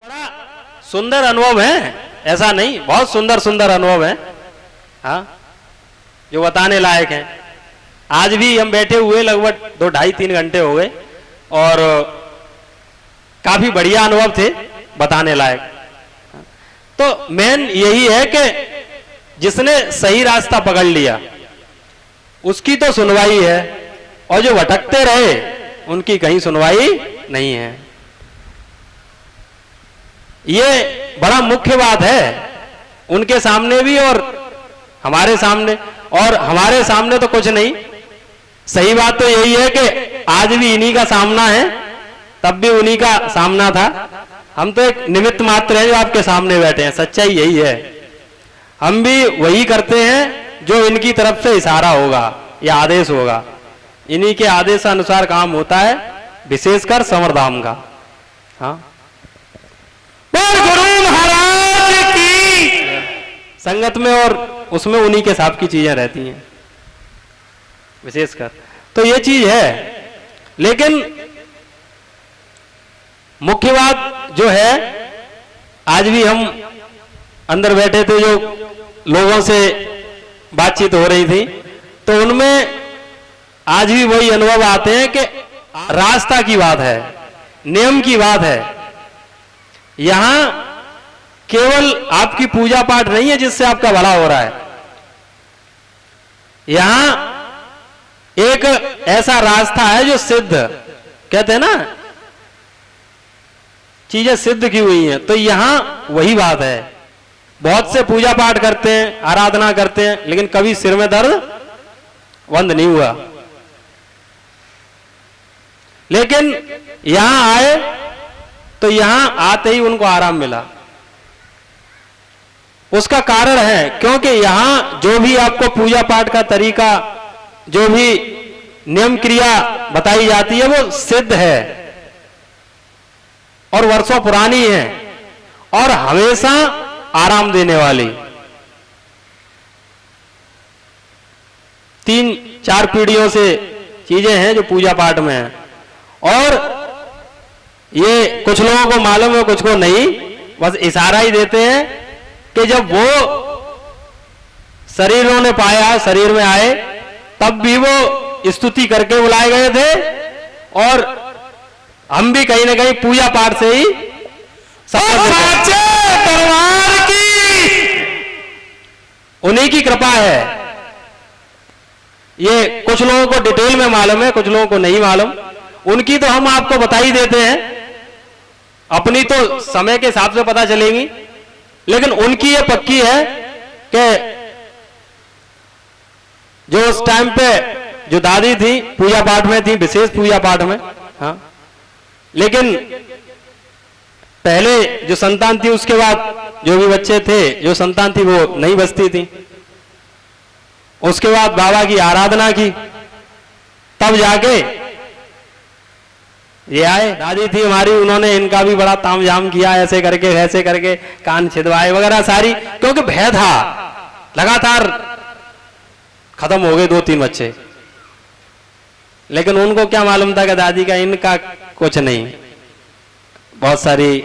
बड़ा सुंदर अनुभव है, ऐसा नहीं, बहुत सुंदर सुंदर अनुभव है, हाँ, जो बताने लायक है। आज भी हम बैठे हुए लगभग 2-2.5-3 घंटे हो गए और काफी बढ़िया अनुभव थे, बताने लायक। तो मेन यही है कि जिसने सही रास्ता पकड़ लिया उसकी तो सुनवाई है, और जो भटकते रहे उनकी कहीं सुनवाई नहीं है। ये बड़ा मुख्य बात है उनके सामने भी और हमारे सामने, और हमारे सामने तो कुछ नहीं। सही बात तो यही है कि आज भी इन्हीं का सामना है, तब भी उन्हीं का सामना था। हम तो एक निमित्त मात्र हैं जो आपके सामने बैठे हैं, सच्चाई यही है। हम भी वही करते हैं जो इनकी तरफ से इशारा होगा या आदेश होगा। इन्हीं के आदेशानुसार काम होता है, विशेषकर समरधाम का। हाँ, गुरु महाराज की संगत में और उसमें उन्हीं के हिसाब की चीजें रहती हैं विशेषकर, तो ये चीज है। लेकिन मुख्य बात जो है, आज भी हम अंदर बैठे थे, जो लोगों से बातचीत हो रही थी, तो उनमें आज भी वही अनुभव आते हैं कि रास्ता की बात है, नियम की बात है। यहां केवल आपकी पूजा पाठ नहीं है जिससे आपका भला हो रहा है, यहां एक ऐसा रास्ता है जो सिद्ध, कहते हैं ना, चीजें सिद्ध की हुई हैं। तो यहां वही बात है। बहुत से पूजा पाठ करते हैं, आराधना करते हैं, लेकिन कभी सिर में दर्द बंद नहीं हुआ। लेकिन यहां आए तो यहां आते ही उनको आराम मिला। उसका कारण है क्योंकि यहां जो भी आपको पूजा पाठ का तरीका, जो भी नियम क्रिया बताई जाती है, वो सिद्ध है और वर्षों पुरानी है और हमेशा आराम देने वाली। 3-4 पीढ़ियों से चीजें हैं जो पूजा पाठ में है। और ये कुछ लोगों को मालूम है, कुछ को नहीं, बस इशारा ही देते हैं कि जब वो शरीरों ने पाया, शरीर में आए, तब भी वो स्तुति करके बुलाए गए थे, और हम भी कहीं ना कहीं पूजा पाठ से ही साचे दरबार की उन्हीं की कृपा है। ये कुछ लोगों को डिटेल में मालूम है, कुछ लोगों को नहीं मालूम। उनकी तो हम आपको बता ही देते हैं, अपनी तो समय के हिसाब से पता चलेंगी, लेकिन उनकी ये पक्की है कि जो उस टाइम पे जो दादी थी पूजा पाठ में थी, विशेष पूजा पाठ में, हाँ, लेकिन पहले जो संतान थी, उसके बाद जो भी बच्चे थे, जो संतान थी, वो नहीं बचती थी। उसके बाद बाबा की आराधना की, तब जाके ये आए। दादी थी हमारी, उन्होंने इनका भी बड़ा तामझाम किया, ऐसे करके कान छिदवाए वगैरह सारी, क्योंकि भय था। लगातार खत्म हो गए 2-3 बच्चे, लेकिन उनको क्या मालूम था कि दादी का इनका कुछ नहीं, बहुत सारी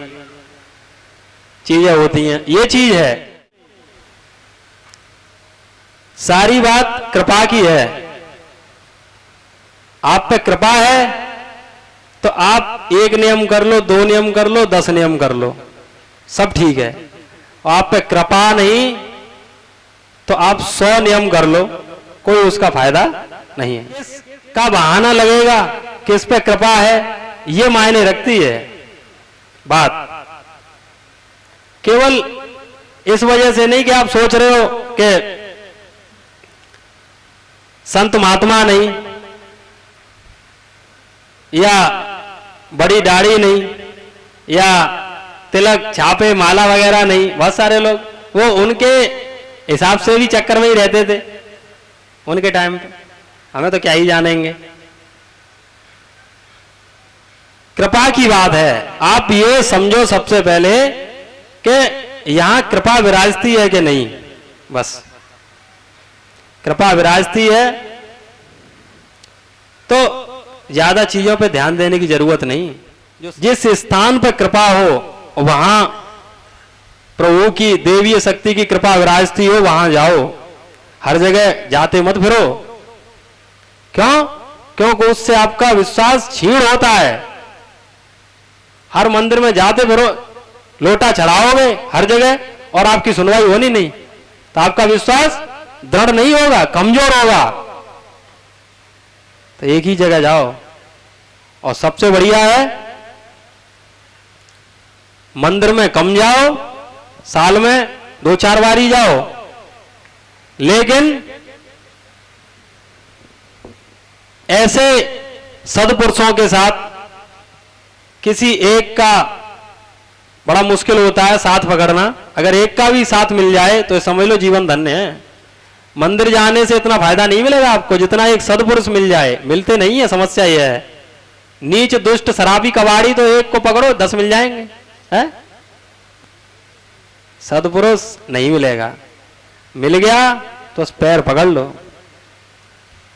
चीजें होती हैं। ये चीज है, सारी बात कृपा की है। आप पे कृपा है तो आप 1 नियम कर लो, 2 नियम कर लो, 10 नियम कर लो, सब ठीक है। और आप पे कृपा नहीं तो आप 100 नियम कर लो, कोई उसका फायदा नहीं है। का बहाना लगेगा कि इस पे कृपा है, ये मायने रखती है बात। केवल इस वजह से नहीं कि आप सोच रहे हो कि संत महात्मा नहीं, या बड़ी दाढ़ी नहीं, या तिलक छापे माला वगैरह नहीं। बहुत सारे लोग वो उनके हिसाब से भी चक्कर में ही रहते थे उनके टाइम पे, हमें तो क्या ही जानेंगे। कृपा की बात है। आप ये समझो सबसे पहले कि यहां कृपा विराजती है कि नहीं, बस कृपा विराजती है तो ज्यादा चीजों पे ध्यान देने की जरूरत नहीं। जिस स्थान पर कृपा हो वहां प्रभु की देवीय शक्ति की कृपा विराजती हो, वहां जाओ। हर जगह जाते मत फिरो। क्यों? क्योंकि उससे आपका विश्वास क्षीण होता है। हर मंदिर में जाते फिरो, लोटा चढ़ाओगे हर जगह और आपकी सुनवाई होनी नहीं, तो आपका विश्वास दृढ़ नहीं होगा, कमजोर होगा। तो एक ही जगह जाओ। और सबसे बढ़िया है मंदिर में कम जाओ, साल में 2-4 बार ही जाओ, लेकिन ऐसे सदपुरुषों के साथ किसी एक का बड़ा मुश्किल होता है साथ पकड़ना। अगर एक का भी साथ मिल जाए तो समझ लो जीवन धन्य है। मंदिर जाने से इतना फायदा नहीं मिलेगा आपको जितना एक सदपुरुष मिल जाए। मिलते नहीं है, समस्या यह है। नीच दुष्ट शराबी कबाड़ी तो एक को पकड़ो 10 मिल जाएंगे, है? सदपुरुष नहीं मिलेगा। मिल गया तो उस पैर पकड़ लो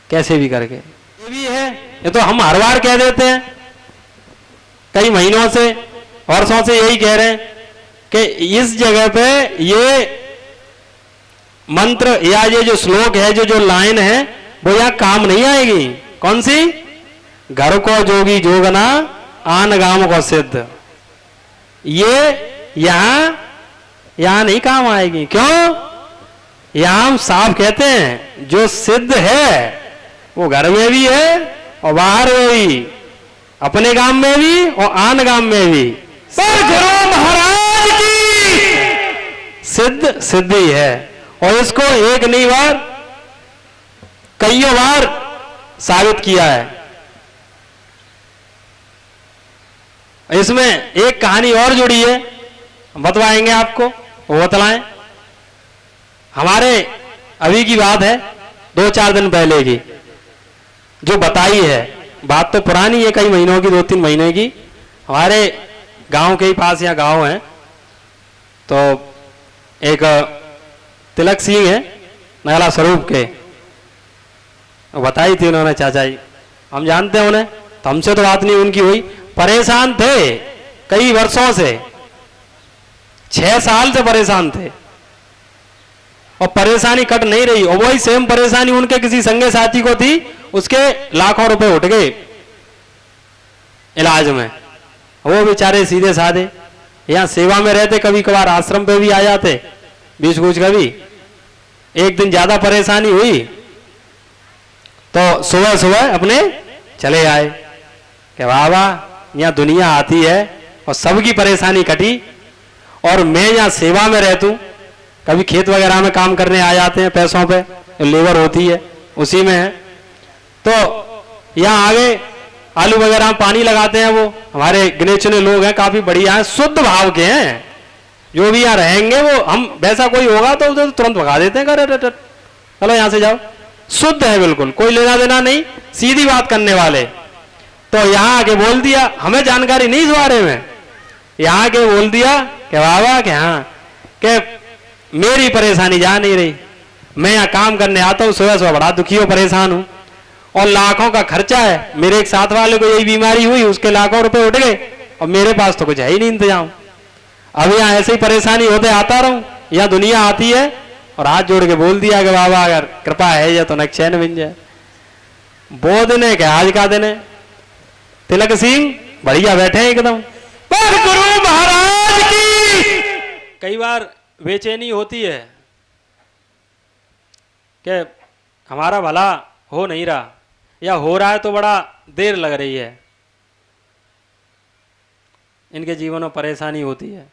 कैसे भी करके। ये भी है, ये तो हम हर बार कह देते हैं, कई महीनों से वर्षों से यही कह रहे हैं कि इस जगह पे ये मंत्र या ये जो श्लोक है, जो लाइन है, वो यहां काम नहीं आएगी। कौन सी? घर को जोगी जोगना आन गांव को सिद्ध। ये यहां नहीं काम आएगी। क्यों? यहां हम साफ कहते हैं जो सिद्ध है वो घर में भी है और बाहर में भी, अपने गांव में भी और आन गांव में भी। पर गुरु महाराज की सिद्ध ही है। और इसको एक नहीं बार, कईयों बार साबित किया है। इसमें एक कहानी और जुड़ी है, बतवाएंगे आपको, वो बतलाएं। हमारे अभी की बात है, 2-4 दिन पहले की जो बताई है। बात तो पुरानी है, कई महीनों की, 2-3 महीने की। हमारे गांव के ही पास यहाँ गांव है, तो एक तिलक सिंह है नगला स्वरूप के, बताई थी उन्होंने चाचा जी, हम जानते हैं उन्हें, तो हमसे तो बात नहीं उनकी हुई। परेशान थे कई वर्षों से, 6 साल से परेशान थे और परेशानी कट नहीं रही। और वही सेम परेशानी उनके किसी संगे साथी को थी, उसके लाखों रुपए उठ गए इलाज में। वो बेचारे सीधे साधे यहाँ सेवा में रहते, कभी कभार आश्रम पे भी आ जाते बीच कुछ। कभी एक दिन ज्यादा परेशानी हुई तो सुबह सुबह अपने चले आए कि बाबा यहाँ दुनिया आती है और सबकी परेशानी कटी, और मैं यहाँ सेवा में रहतूं। कभी खेत वगैरह में काम करने आ जाते हैं, पैसों पे लेबर होती है उसी में है, तो यहाँ आगे आलू वगैरह में पानी लगाते हैं। वो हमारे गिने चुने लोग हैं, काफी बढ़िया हैं, शुद्ध भाव के हैं। जो भी यहाँ रहेंगे वो, हम वैसा कोई होगा तो उसे तुरंत भगा देते हैं, चलो यहाँ से जाओ। शुद्ध है बिल्कुल, कोई लेना देना नहीं, सीधी बात करने वाले। तो यहाँ आके बोल दिया, हमें जानकारी नहीं इस बारे में, यहाँ आके बोल दिया कि बाबा कि हाँ, कि मेरी परेशानी जा नहीं रही, मैं यहाँ काम करने आता हूँ, सुबह सुबह बड़ा दुखी हो, परेशान हूँ, और लाखों का खर्चा है। मेरे एक साथ वाले को यही बीमारी हुई, उसके लाखों रुपए उठ गए और मेरे पास तो कुछ है ही नहीं इंतजाम। अब यहाँ ऐसे ही परेशानी होते आता रहूं, यहाँ दुनिया आती है। और हाथ जोड़ के बोल दिया कि बाबा अगर कृपा है या तो न चैन बन जाए। वो दिन है क्या आज का दिन है? तिलक सिंह बढ़िया बैठे हैं एकदम, पर गुरु महाराज की। कई बार बेचैनी होती है कि हमारा भला हो नहीं रहा, या हो रहा है तो बड़ा देर लग रही है। इनके जीवन में परेशानी होती है।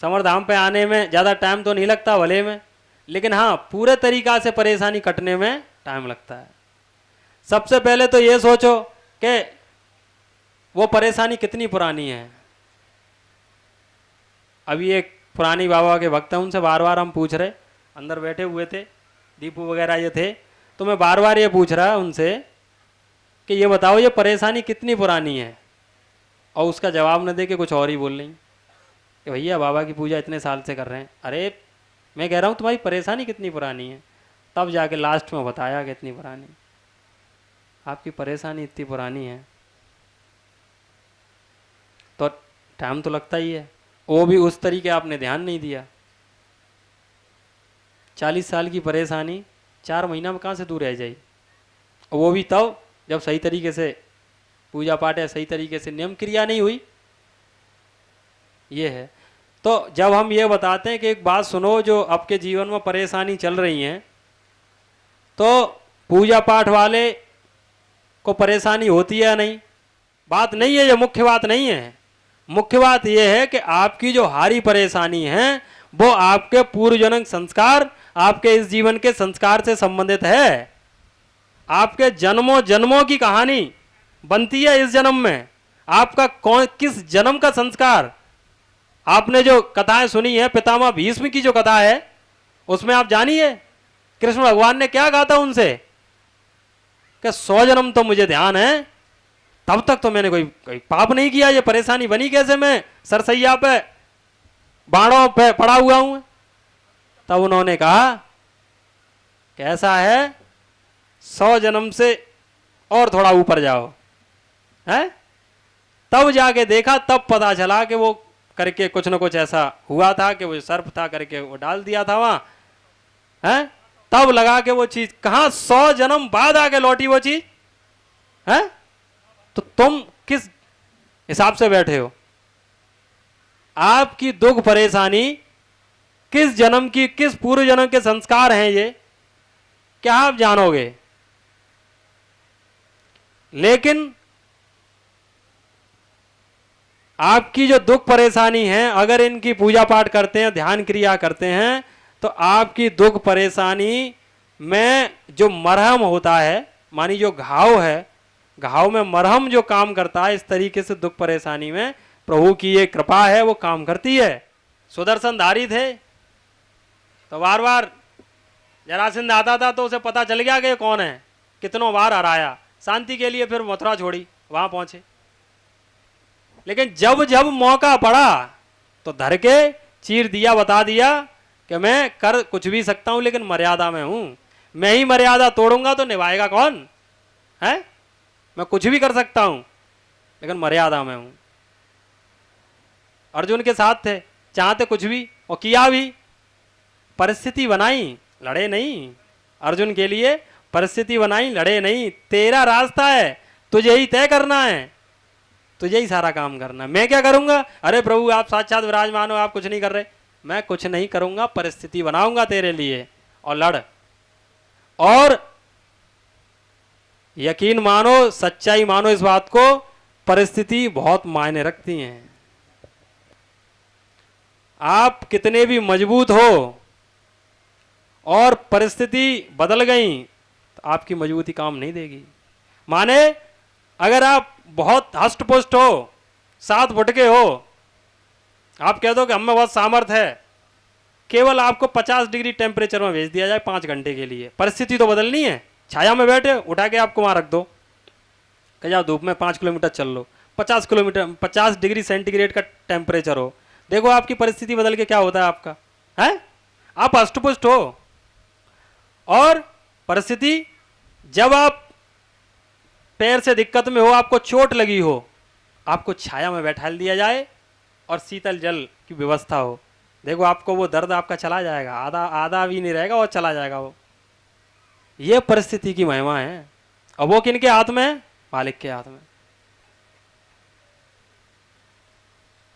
समरधाम पे आने में ज़्यादा टाइम तो नहीं लगता भले में, लेकिन हाँ पूरे तरीका से परेशानी कटने में टाइम लगता है। सबसे पहले तो ये सोचो कि वो परेशानी कितनी पुरानी है। अभी एक पुरानी बाबा के भक्त हैं, उनसे बार बार हम पूछ रहे, अंदर बैठे हुए थे, दीपू वगैरह ये थे, तो मैं बार बार ये पूछ रहा उनसे कि ये बताओ ये परेशानी कितनी पुरानी है, और उसका जवाब न दे के कुछ और ही बोल रही कि भैया बाबा की पूजा इतने साल से कर रहे हैं। अरे मैं कह रहा हूँ तुम्हारी परेशानी कितनी पुरानी है, तब जाके लास्ट में बताया कि इतनी पुरानी। आपकी परेशानी इतनी पुरानी है तो टाइम तो लगता ही है। वो भी उस तरीके आपने ध्यान नहीं दिया। 40 साल की परेशानी 4 महीना में कहाँ से दूर रह जाए, वो भी तब जब सही तरीके से पूजा पाठ है, सही तरीके से नियम क्रिया नहीं हुई। ये है। तो जब हम ये बताते हैं कि एक बात सुनो, जो आपके जीवन में परेशानी चल रही है, तो पूजा पाठ वाले को परेशानी होती है या नहीं, बात नहीं है, ये मुख्य बात नहीं है। मुख्य बात यह है कि आपकी जो हारी परेशानी है वो आपके पूर्वजन्म संस्कार, आपके इस जीवन के संस्कार से संबंधित है। आपके जन्मों जन्मों की कहानी बनती है इस जन्म में। आपका कौन किस जन्म का संस्कार, आपने जो कथाएं सुनी है, पितामह भीष्म की जो कथा है उसमें आप जानिए कृष्ण भगवान ने क्या कहा था उनसे कि 100 जन्म तो मुझे ध्यान है, तब तक तो मैंने कोई पाप नहीं किया, ये परेशानी बनी कैसे, मैं सरसैया पे बाणों पे पड़ा हुआ हूं। तब उन्होंने कहा कि ऐसा है, 100 जन्म से और थोड़ा ऊपर जाओ, है? तब जाके देखा, तब पता चला कि वो करके कुछ न कुछ ऐसा हुआ था कि वो सर्प था करके वो डाल दिया था वहां, है? तब लगा कि वो चीज कहां 100 जन्म बाद आके लौटी वो चीज, है? तो तुम किस हिसाब से बैठे हो? आपकी दुख परेशानी किस जन्म की, किस पूर्व जन्म के संस्कार हैं, ये क्या आप जानोगे? लेकिन आपकी जो दुख परेशानी है, अगर इनकी पूजा पाठ करते हैं, ध्यान क्रिया करते हैं, तो आपकी दुख परेशानी में जो मरहम होता है, मानी जो घाव है, घाव में मरहम जो काम करता है, इस तरीके से दुख परेशानी में प्रभु की ये कृपा है, वो काम करती है। सुदर्शनधारी थे तो बार बार जरासंध आता था तो उसे पता चल गया कि कौन है, कितनों बार हराया, शांति के लिए फिर मथुरा छोड़ी, वहां पहुंचे। लेकिन जब जब मौका पड़ा तो धर के चीर दिया, बता दिया कि मैं कर कुछ भी सकता हूं लेकिन मर्यादा में हूं, मैं ही मर्यादा तोड़ूंगा तो निभाएगा कौन, है? मैं कुछ भी कर सकता हूं लेकिन मर्यादा में हूं। अर्जुन के साथ थे, चाहते कुछ भी और किया भी, परिस्थिति बनाई, लड़े नहीं। अर्जुन के लिए परिस्थिति बनाई, लड़े नहीं। तेरा रास्ता है, तुझे ही तय करना है, तुझे ही सारा काम करना है। मैं क्या करूंगा? अरे प्रभु आप साक्षात विराजमान हो, आप कुछ नहीं कर रहे। मैं कुछ नहीं करूंगा, परिस्थिति बनाऊंगा तेरे लिए और लड़। और यकीन मानो, सच्चाई मानो इस बात को, परिस्थिति बहुत मायने रखती हैं। आप कितने भी मजबूत हो और परिस्थिति बदल गई तो आपकी मजबूती काम नहीं देगी। माने अगर आप बहुत हष्ट पुष्ट हो, 7 फुट के हो, आप कह दो कि हमें बहुत सामर्थ है, केवल आपको 50 डिग्री टेम्परेचर में भेज दिया जाए 5 घंटे के लिए, परिस्थिति तो बदलनी है। छाया में बैठे, उठा के आपको वहां रख दो, कह जाओ धूप में 5 किलोमीटर चल लो, 50 डिग्री सेंटीग्रेड का टेम्परेचर हो, देखो आपकी परिस्थिति बदल के क्या होता है आपका, है? आप हष्टपुष्ट हो और परिस्थिति, जब आप पैर से दिक्कत में हो, आपको चोट लगी हो, आपको छाया में बैठा दिया जाए और शीतल जल की व्यवस्था हो, देखो आपको वो दर्द आपका चला जाएगा, आधा भी नहीं रहेगा और चला जाएगा वो। ये परिस्थिति की महिमा है। अब वो किनके हाथ में है? मालिक के हाथ में।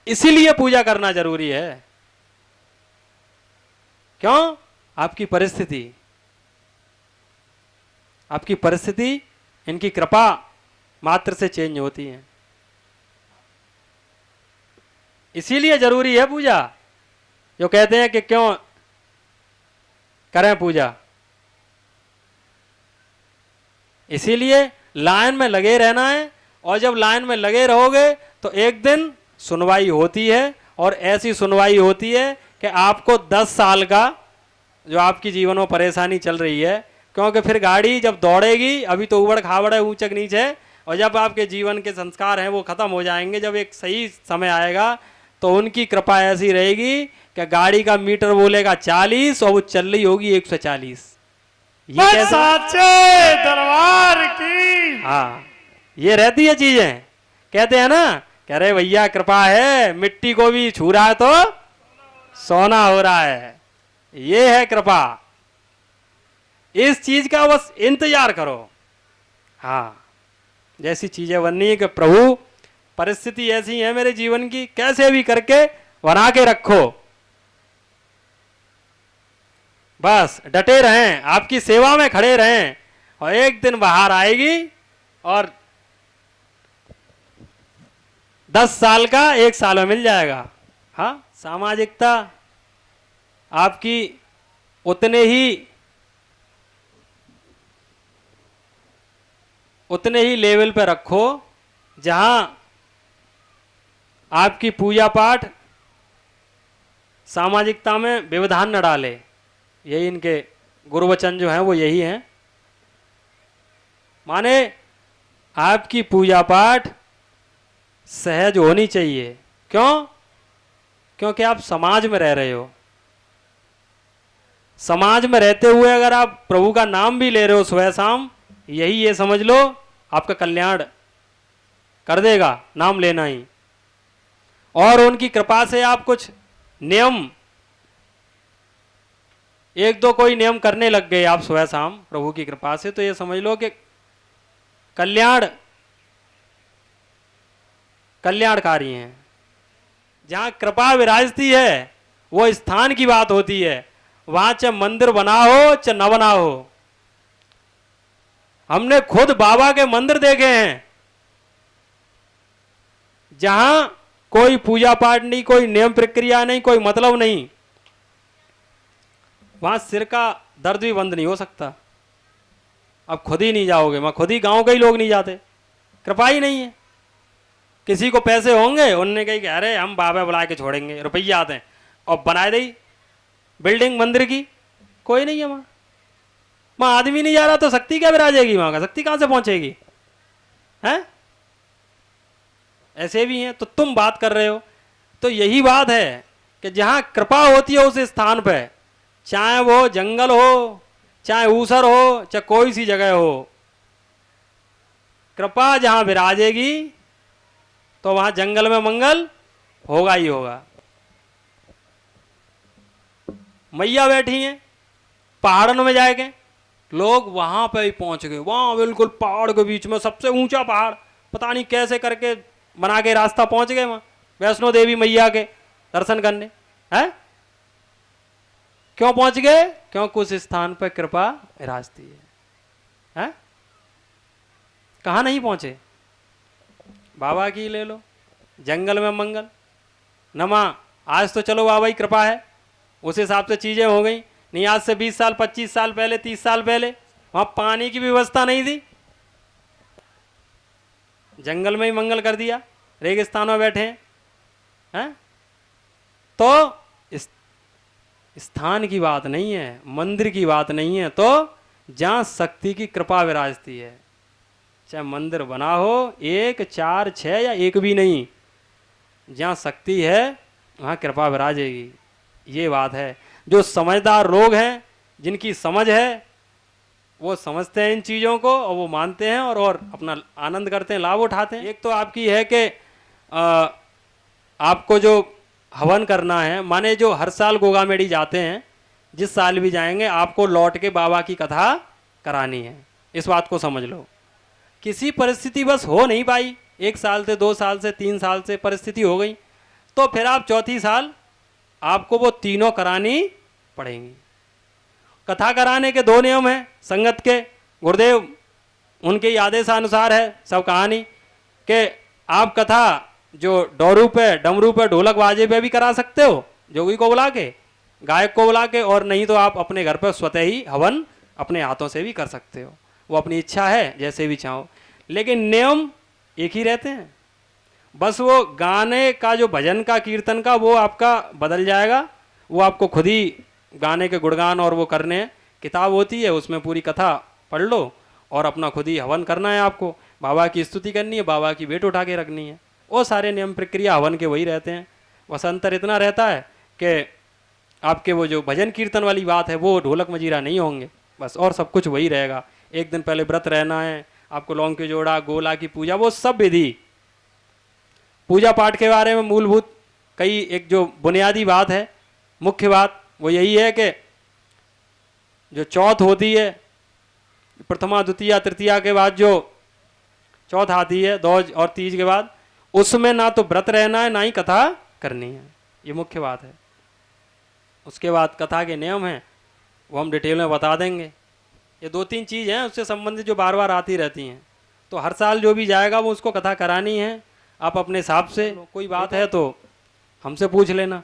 इसीलिए पूजा करना जरूरी है। क्यों? आपकी परिस्थिति इनकी कृपा मात्र से चेंज होती है, इसीलिए जरूरी है पूजा। जो कहते हैं कि क्यों करें पूजा, इसीलिए लाइन में लगे रहना है। और जब लाइन में लगे रहोगे तो एक दिन सुनवाई होती है, और ऐसी सुनवाई होती है कि आपको 10 साल का जो आपकी जीवन में परेशानी चल रही है, क्योंकि फिर गाड़ी जब दौड़ेगी, अभी तो उबड़ खाबड़ है, ऊंचक नीच है, और जब आपके जीवन के संस्कार हैं वो खत्म हो जाएंगे, जब एक सही समय आएगा तो उनकी कृपा ऐसी रहेगी कि गाड़ी का मीटर बोलेगा 40 और वो चल रही होगी 140। ये कैसे? साचे दरबार की। हाँ, ये रहती है चीजें। कहते हैं ना कह रहे भैया कृपा है, मिट्टी को भी छू रहा है तो सोना हो रहा है। ये है कृपा। इस चीज का बस इंतजार करो। हाँ, जैसी चीजें बननी है कि प्रभु परिस्थिति ऐसी है मेरे जीवन की, कैसे भी करके बना के रखो, बस डटे रहें, आपकी सेवा में खड़े रहें, और एक दिन बाहर आएगी और 10 साल का 1 साल में मिल जाएगा। हाँ, सामाजिकता आपकी उतने ही लेवल पे रखो जहां आपकी पूजा पाठ सामाजिकता में व्यवधान न डाले। यही इनके गुरुवचन जो हैं वो यही हैं। माने आपकी पूजा पाठ सहज होनी चाहिए। क्यों? क्योंकि आप समाज में रह रहे हो। समाज में रहते हुए अगर आप प्रभु का नाम भी ले रहे हो सुबह शाम, यही ये समझ लो आपका कल्याण कर देगा नाम लेना ही। और उनकी कृपा से आप कुछ नियम, 1-2 कोई नियम करने लग गए आप सुबह शाम प्रभु की कृपा से, तो ये समझ लो कि कल्याणकारी हैं। जहां कृपा विराजती है वो स्थान की बात होती है। वहां चाहे मंदिर बना हो चाहे न बना हो। हमने खुद बाबा के मंदिर देखे हैं जहां कोई पूजा पाठ नहीं, कोई नियम प्रक्रिया नहीं, कोई मतलब नहीं, वहां सिर का दर्द भी बंद नहीं हो सकता। अब खुद ही नहीं जाओगे, मैं खुद ही, गांव के ही लोग नहीं जाते, कृपा ही नहीं है। किसी को पैसे होंगे, उनने कही कि अरे हम बाबा बुला के छोड़ेंगे, रुपये आते हैं, और बनाए दी बिल्डिंग मंदिर की, कोई नहीं है वहां। वहां आदमी नहीं जा रहा तो शक्ति क्या विराजेगी? वहां का शक्ति कहां से पहुंचेगी? हैं? ऐसे भी हैं। तो तुम बात कर रहे हो, तो यही बात है कि जहां कृपा होती है उस स्थान पे, चाहे वो जंगल हो, चाहे ऊसर हो, चाहे कोई सी जगह हो, कृपा जहां विराजेगी तो वहां जंगल में मंगल होगा ही होगा। मैया बैठी हैं पहाड़ों में जाएंगे लोग, वहां पे ही पहुंच गए। वहां बिल्कुल पहाड़ के बीच में सबसे ऊंचा पहाड़, पता नहीं कैसे करके बना के रास्ता पहुंच गए वहां वैष्णो देवी मैया के दर्शन करने। हैं? क्यों पहुंच गए? क्योंकि उस स्थान पर कृपा विराजती है। हैं? कहां नहीं पहुंचे? बाबा की ले लो, जंगल में मंगल नमा। आज तो चलो बाबा की कृपा है, उस हिसाब से चीजें हो गई। नहीं, आज से 20 साल 25 साल पहले, 30 साल पहले वहां पानी की व्यवस्था नहीं थी, जंगल में ही मंगल कर दिया, रेगिस्तान में बैठे हैं। तो इस स्थान की बात नहीं है, मंदिर की बात नहीं है, तो जहां शक्ति की कृपा विराजती है, चाहे मंदिर बना हो 1, 4, 6 या एक भी नहीं, जहां शक्ति है वहां कृपा विराजेगी। ये बात है। जो समझदार लोग हैं, जिनकी समझ है, वो समझते हैं इन चीज़ों को और वो मानते हैं और अपना आनंद करते हैं, लाभ उठाते हैं। एक तो आपकी है कि आपको जो हवन करना है, माने जो हर साल गोगामेड़ी जाते हैं, जिस साल भी जाएंगे, आपको लौट के बाबा की कथा करानी है। इस बात को समझ लो। किसी परिस्थिति बस हो नहीं पाई, 1 साल से 2 साल से 3 साल से परिस्थिति हो गई, तो फिर आप चौथी साल आपको वो तीनों करानी पड़ेंगी। कथा कराने के 2 नियम हैं संगत के, गुरुदेव उनके ही आदेशानुसार है सब कहानी, कि आप कथा जो डोरू पे, डमरू पे, ढोलक बाजे पे भी करा सकते हो, जोगी को बुला के, गायक को बुला के, और नहीं तो आप अपने घर पर स्वतः ही हवन अपने हाथों से भी कर सकते हो। वो अपनी इच्छा है, जैसे भी चाहो, लेकिन नियम एक ही रहते हैं। बस वो गाने का, जो भजन का, कीर्तन का, वो आपका बदल जाएगा। वो आपको खुद ही गाने के गुणगान और वो करने हैं, किताब होती है उसमें पूरी कथा पढ़ लो और अपना खुद ही हवन करना है। आपको बाबा की स्तुति करनी है, बाबा की भेंट उठा के रखनी है। वो सारे नियम प्रक्रिया हवन के वही रहते हैं। बस अंतर इतना रहता है कि आपके वो जो भजन कीर्तन वाली बात है वो ढोलक मजीरा नहीं होंगे, बस, और सब कुछ वही रहेगा। एक दिन पहले व्रत रहना है आपको, लौंग के जोड़ा, गोला की पूजा, वो सब विधि पूजा पाठ के बारे में मूलभूत कई एक जो बुनियादी बात है, मुख्य बात वो यही है कि जो चौथ होती है, प्रथमा द्वितीया तृतीया के बाद जो चौथ आती है, दौज और तीज के बाद, उसमें ना तो व्रत रहना है ना ही कथा करनी है, ये मुख्य बात है। उसके बाद कथा के नियम हैं वो हम डिटेल में बता देंगे। ये 2-3 चीज़ हैं उससे संबंधित जो बार बार आती रहती हैं, तो हर साल जो भी जाएगा वो उसको कथा करानी है। आप अपने हिसाब से कोई बात है तो हमसे पूछ लेना।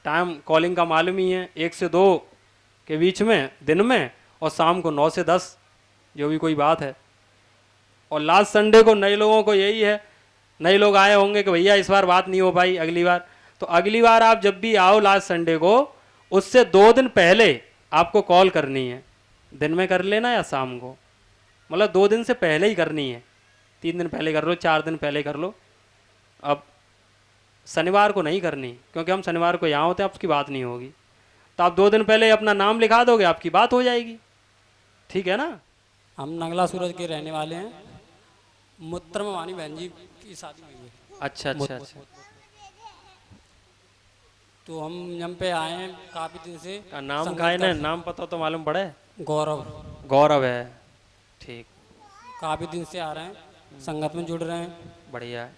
टाइम कॉलिंग का मालूम ही है, 1 से 2 के बीच में दिन में, और शाम को 9 से 10 जो भी कोई बात है। और लास्ट संडे को नए लोगों को यही है, नए लोग आए होंगे कि भैया इस बार बात नहीं हो पाई, अगली बार, तो अगली बार आप जब भी आओ लास्ट संडे को, उससे 2 दिन पहले आपको कॉल करनी है। दिन में कर लेना या शाम को, मतलब 2 दिन से पहले ही करनी है। 3 दिन पहले कर लो, 4 दिन पहले कर लो। अब शनिवार को नहीं करनी, क्योंकि हम शनिवार को यहाँ होते हैं, आपकी बात नहीं होगी। तो आप 2 दिन पहले अपना नाम लिखा दोगे, आपकी बात हो जाएगी। ठीक है ना? हम नंगला सूरज के रहने वाले हैं। मुत्र मवानी बहन जी की शादी हुई है। अच्छा अच्छा अच्छा। तो हम यहाँ पे आए हैं काफ़ी दिन से। का नाम का है ना, नाम पता तो मालूम पड़े? गौरव। गौरव है, ठीक। काफ़ी दिन से आ रहे हैं, संगत में जुड़ रहे हैं, बढ़िया है,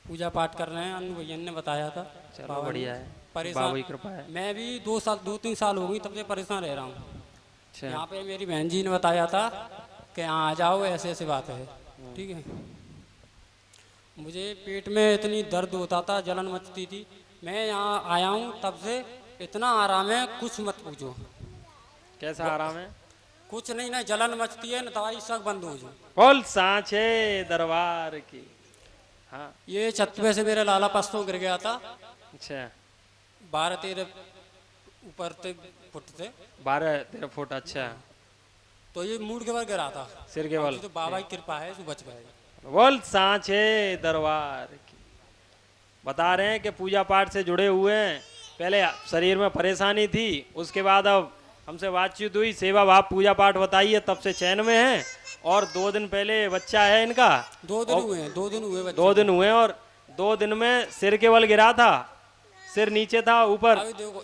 पूजा पाठ कर रहे हैं। अनु भैया ने बताया था। चलो बढ़िया है, परेशान, बाबा की कृपा है। मैं भी 2-3 साल हो गई तब से परेशान रह रहा हूँ। अच्छा, यहाँ पे मेरी बहन जी ने बताया था कि यहाँ आ जाओ, ऐसे ऐसे बात है। ठीक है, मुझे पेट में इतनी दर्द होता था, जलन मचती थी। मैं यहाँ आया हूँ तब से इतना आराम है, कुछ मत पूछो। कैसा आराम है? कुछ नहीं, ना जलन मचती है, ना दवाई, सब बंद हो जाए। बोल सांचे दरबार की। हाँ, ये छतवे से मेरा लाला पस्तों गिर गया था। अच्छा, 12-13 ऊपर थे, फुट थे। 12-13 फुट। अच्छा, तो ये मूड के बल गिरा था, सिर के बल। तो बाबा की कृपा है, तो बच गए। बोल सांचे दरबार की। बता रहे हैं कि पूजा पाठ से जुड़े हुए हैं। पहले शरीर में परेशानी थी, उसके बाद अब हमसे बातचीत हुई, सेवा भाव पूजा पाठ बताइए, तब से चैन में है। और 2 दिन पहले बच्चा है इनका। 2 दिन हुए हैं, 2 दिन हुए बच्चे। 2 दिन हुए, और 2 दिन में सिर के बल गिरा था, सिर नीचे था, ऊपर। अभी देखो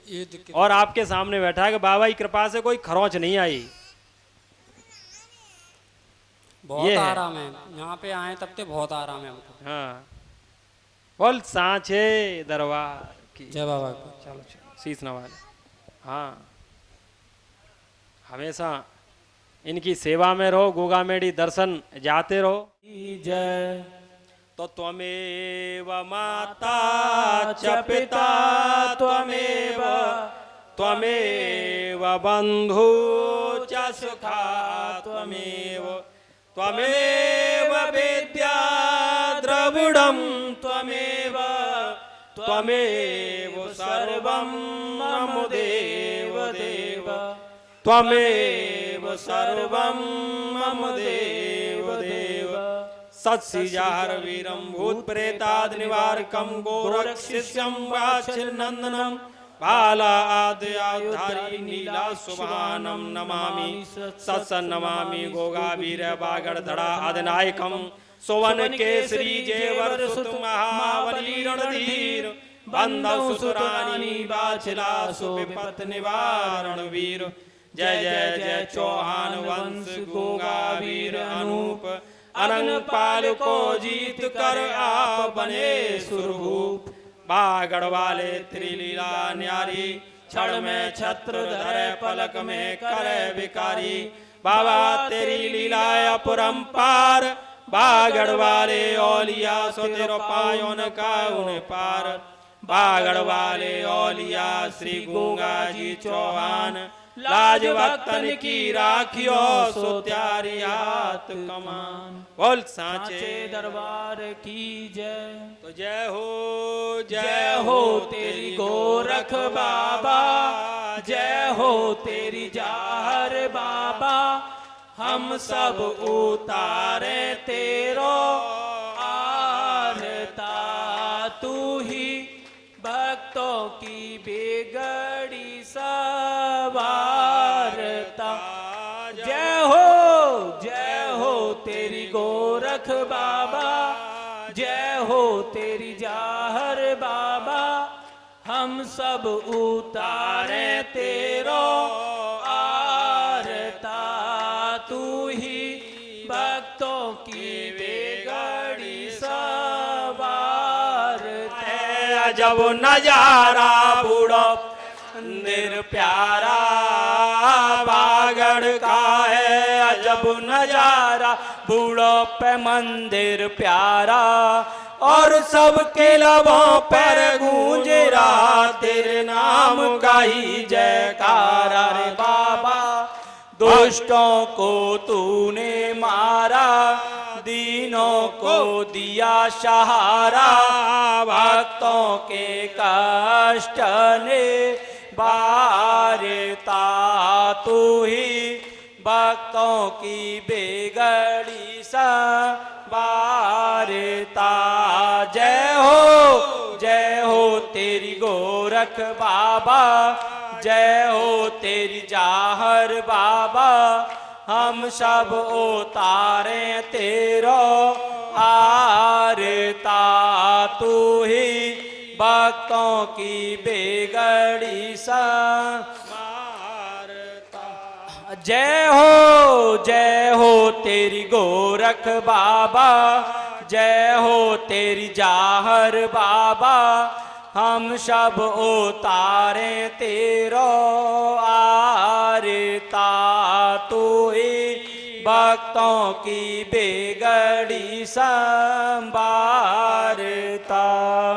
ये दिक्कत। और आपके सामने बैठा है कि बाबा की कृपा से कोई खरोंच नहीं आई। बहुत आराम है, यहाँ पे आए तब से बहुत आराम है हमको। हाँ, बोल सांचे दरबार की। जय बाबा को। चलो चलो, शीश नवा ले। हाँ, हमेशा इनकी सेवा में रहो, गोगा मेडी दर्शन जाते रहो। जय। तो त्वमेव माता च पिता त्वमेव, त्वमेव बंधु च सुखा त्वमेव, त्वमेव विद्या द्रविडं त्वमेव, त्वमेव सर्वं मम देव देव, त्वमेव सर्वं मम देव देव। सत्सिजार वीरं भूत प्रेताद निवारकं गोरक्षिष्यं वाच्छिन्नन्दनं बाला आद्याधारी नीला सुभानं नमामि, सत्सन् नमामि गोगा वीर बागड़ धड़ा अधिनायकं, सुवन केसरी जेवर सुत महाबली रणधीर, बंधव सुरानी बाछला सुविपत निवारण वीर। जय जय जय चौहान वंश गोगा वीर अनूप, अनंग पाल को जीत कर आप बने सुरभूप। बागड़ वाले त्रिलीला न्यारी, क्षण में छत्र धरे पलक में करे विकारी। बाबा तेरी लीला अपरंपार, बागड़ वाले औलिया सो तेरो पायोन का उन पार। बागड़ वाले औलिया श्री गूंगा जी चौहान, लाज भक्तन की राखियो सो त्यारी हाथ कमान। बोल सांचे दरबार की जय। तो जय हो तेरी गोरख बाबा, जय हो तेरी जाहर बाबा। हम सब उतारे तेरो आरता, तू ही भक्तों की बिगड़ी सवारता। जय हो तेरी गोरख बाबा, जय हो तेरी जाहर बाबा, हम सब उतारे तेरो आरता, तू ही भक्तों की बिगड़ी सवार है। जब नजारा बूढ़ो मंदिर प्यारा, बागड़ का है अजब नजारा, बूढ़ो पे मंदिर प्यारा, और सबके लबों पर गूंज रहा तेरे नाम का ही जयकारा। रे बाबा दुष्टों को तूने मारा, दीनों को दिया सहारा, भक्तों के कष्ट ने बारता, तू ही भक्तों की बिगड़ी सवारता। जय हो तेरी गोरख बाबा, जय हो तेरी जाहर बाबा, हम सब उतारे तेरो आरता, तू ही भक्तों की बिगड़ी सवारता। जय हो तेरी गोरख बाबा, जय हो तेरी जाहर बाबा, हम सब उतारे तेरो आरता, तू ही भक्तों की बिगड़ी संवारता।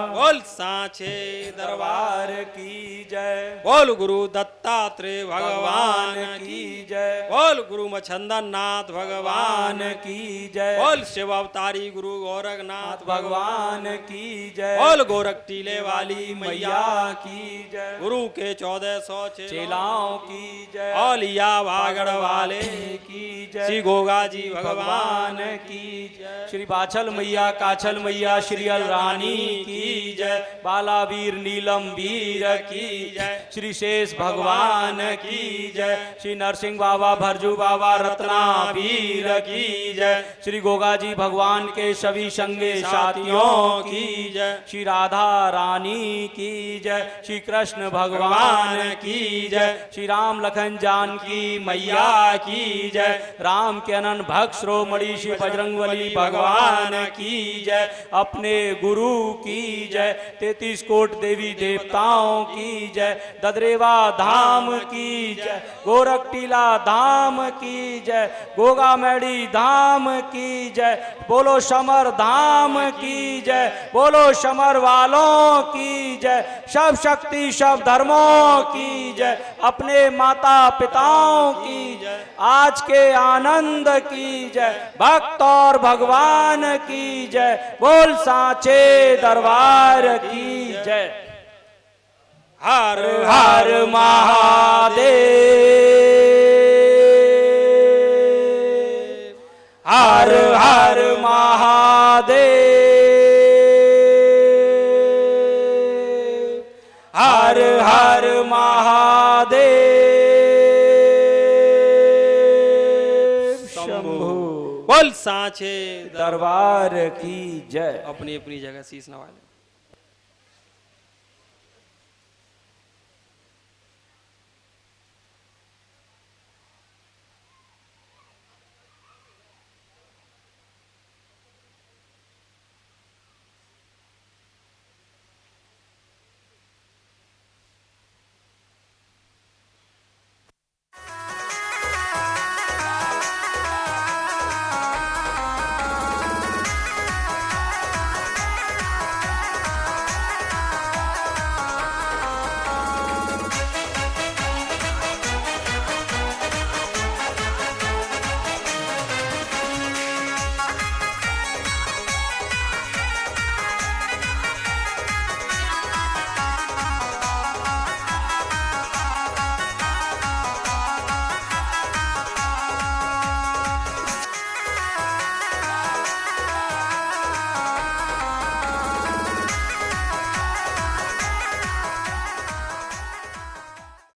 बोल सांचे दरबार की जय, बोल गुरु दत्तात्रेय भगवान की जय, बोल गुरु मछंदन नाथ भगवान की जय, बोल शिव अवतारी गुरु गोरखनाथ भगवान की जय, बोल गोरख टीले वाली मैया की जय, गुरु के 1400 चेलाओं की जय, औलिया भागड़ वाले की जय, श्री गोगा जी भगवान की जय, श्री बाछल मैया काछल मैया श्री रानी की जय, बालावीर नीलम वीर की जय, श्री शेष भगवान की जय, श्री नरसिंह बाबा भरजू बाबा रत्ना वीर की जय, श्री गोगा जी भगवान के सभी संगे साथियों की जय, श्री राधा रानी की जय, श्री कृष्ण भगवान की जय, श्री राम लखन जानकी मैया की जय, राम के अनंत भक्त श्रोमणि श्री बजरंगबली भगवान की जय, अपने गुरु की जय, 33 कोट देवी देवताओं की जय, ददरेवा धाम की जय, गोरख टीला धाम की जय, गोगा मैडी धाम की जय, बोलो समर धाम की जय, बोलो समर वालों की जय, सब शक्ति सब धर्मों की जय, अपने माता पिताओं की जय, आज के आनंद की जय, भक्त और भगवान की जय, बोल सांचे दरबार की जय। हर हर महादेव, हर हर महादेव, हर हर महादेव शंभु। बोल सांचे दरबार की जय। अपनी अपनी जगह शीश नवा ले।